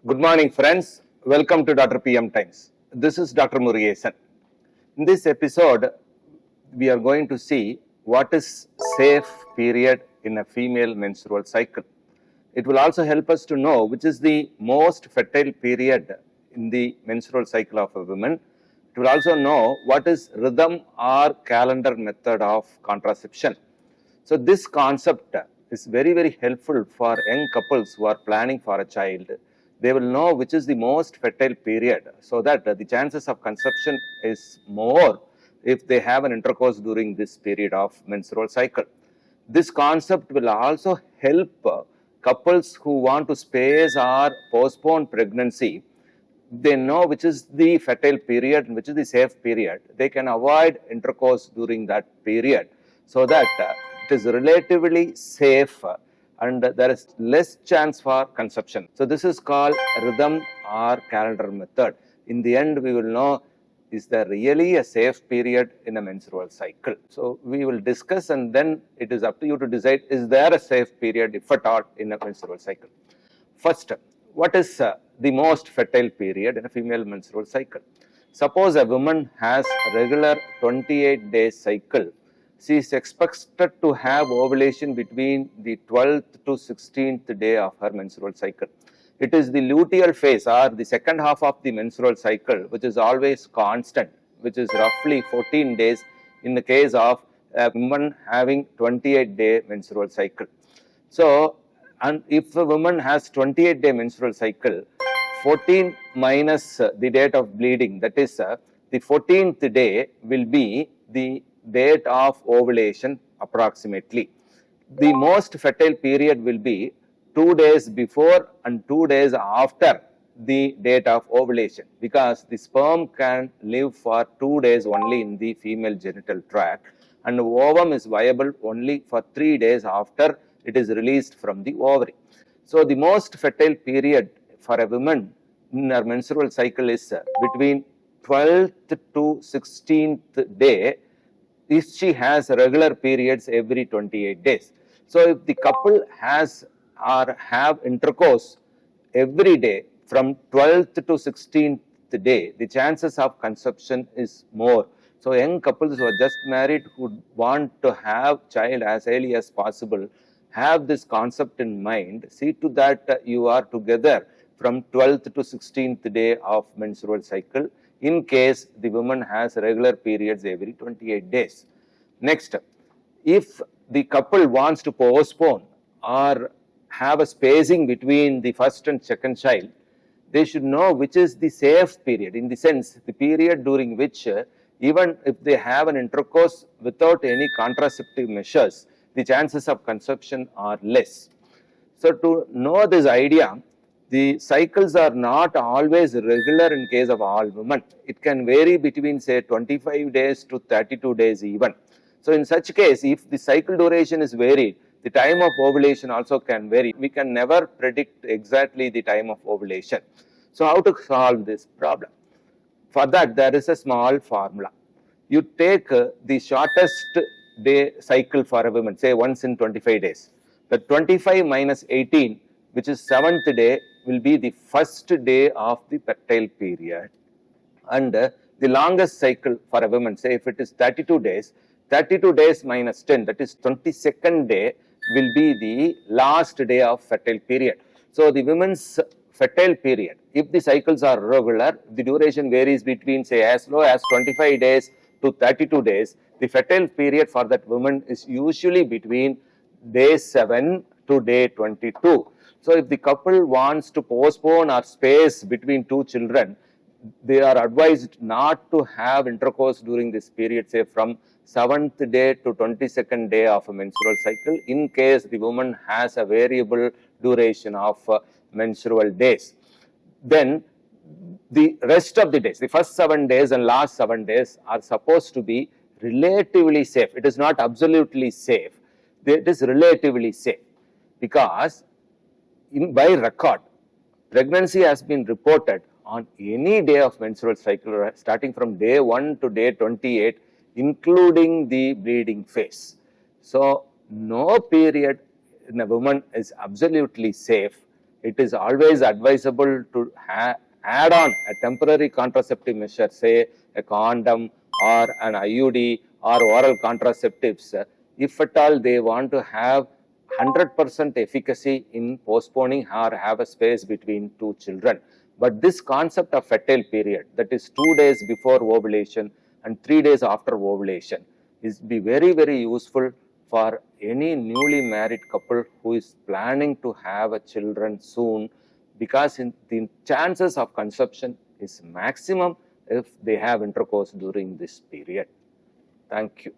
Good morning, friends. Welcome to Dr. PM Times. This is Dr. Murugesan. In this episode, we are going to see what is safe period in a female menstrual cycle. It will also help us to know which is the most fertile period in the menstrual cycle of a woman. It will also know what is rhythm or calendar method of contraception. So this concept is very helpful for young couples who are planning for a child. They will know which is the most fertile period so that the chances of conception is more if they have an intercourse during this period of menstrual cycle. This concept will also help couples who want to space or postpone pregnancy. They know which is the fertile period and which is the safe period. They can avoid intercourse during that period so that it is relatively safe and there is less chance for conception. So this is called rhythm or calendar method. In the end, we will know, is there really a safe period in a menstrual cycle? So we will discuss, and then it is up to you to decide, is there a safe period, if at all, in a menstrual cycle? First, what is the most fertile period in a female menstrual cycle? Suppose a woman has a regular 28-day cycle. She is expected to have ovulation between the 12th to 16th day of her menstrual cycle. It is the luteal phase or the second half of the menstrual cycle which is always constant, which is roughly 14 days in the case of a woman having 28-day menstrual cycle. So, and if a woman has 28-day menstrual cycle, 14 minus the date of bleeding, that is the 14th day will be the date of ovulation approximately. The most fertile period will be 2 days before and 2 days after the date of ovulation, because the sperm can live for 2 days only in the female genital tract and the ovum is viable only for 3 days after it is released from the ovary. So the most fertile period for a woman in her menstrual cycle is between 12th to 16th day if she has regular periods every 28 days. So if the couple has or have intercourse every day from 12th to 16th day, the chances of conception is more. So young couples who are just married who want to have child as early as possible, have this concept in mind. See to that you are together from 12th to 16th day of menstrual cycle in case the woman has regular periods every 28 days. Next, if the couple wants to postpone or have a spacing between the first and second child, they should know which is the safe period, in the sense the period during which even if they have an intercourse without any contraceptive measures, the chances of conception are less. So to know this idea, the cycles are not always regular in case of all women. It can vary between say 25 days to 32 days even. So in such case, if the cycle duration is varied, the time of ovulation also can vary. We can never predict exactly the time of ovulation. So how to solve this problem? For that, there is a small formula. You take the shortest day cycle for a woman, say once in 25 days. The 25 minus 18, which is 7th day, will be the first day of the fertile period. And the longest cycle for a woman, say if it is 32 days, 32 days minus 10, that is 22nd day, will be the last day of fertile period. So the women's fertile period, if the cycles are regular, the duration varies between say as low as 25 days to 32 days. The fertile period for that woman is usually between day 7 to day 22. So if the couple wants to postpone or space between two children, they are advised not to have intercourse during this period, say from 7th day to 22nd day of a menstrual cycle, in case the woman has a variable duration of menstrual days. Then the rest of the days, the first 7 days and last 7 days are supposed to be relatively safe. It is not absolutely safe. It is relatively safe because by record, pregnancy has been reported on any day of menstrual cycle starting from day 1 to day 28, including the bleeding phase. So no period in a woman is absolutely safe it is always advisable to add on a temporary contraceptive measure, say a condom or an IUD or oral contraceptives, if at all they want to have 100% efficacy in postponing or have a space between two children. But this concept of fertile period, that is 2 days before ovulation and 3 days after ovulation, is be very, very useful for any newly married couple who is planning to have a children soon, because the chances of conception is maximum if they have intercourse during this period. Thank you.